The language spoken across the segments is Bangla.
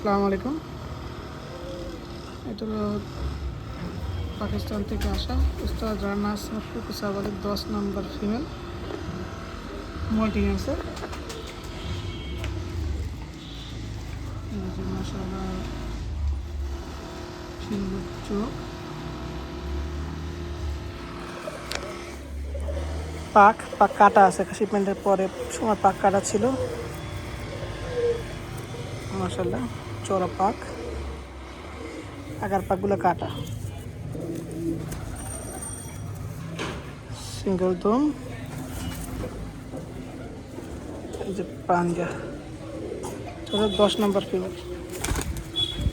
আসসালামু আলাইকুম। এটা হলো পাকিস্তান থেকে আসা উস্তাদ রানা আসনাফুল কুসাবাদের 10 নম্বর ফিমেল মল্টিং আছে। মাশাআল্লাহ সুন্দর চোখ, পাক কাটা আছে, শিপমেন্টের পরে সময় পাক কাটা ছিল। মাশাআল্লাহ চওড়া পাক, আগার পাকগুলো কাটা, সিঙ্গেল দম। এই যে পাঞ্জা, এটা 10 নম্বর ফিমেল।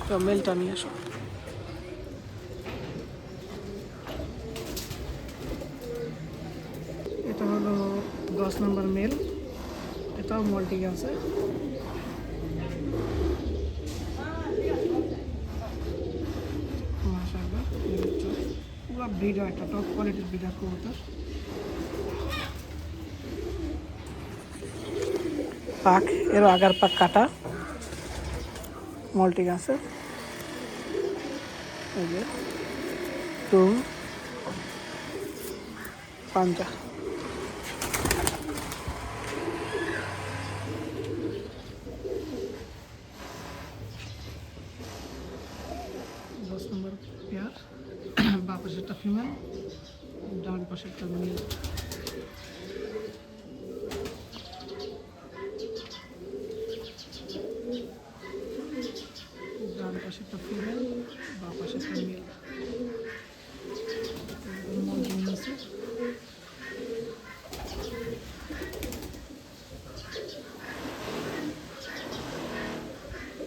তো মেলটা নিয়ে আসো। এটা হলো 10 নম্বর মেল, এটাও মল্টিং আছে। মাশাআল্লাহ পুরো ব্রিডার, একটা টপ কোয়ালিটির ব্রিডার কবুতর। পাক এর আগার পাক কাটা, মল্টিং আছে। এই যে টুম পাঞ্জা। 10 নম্বর পেয়ার, বাঁ পাশে একটা ফিমেল, ডান পাশে একটা মেল।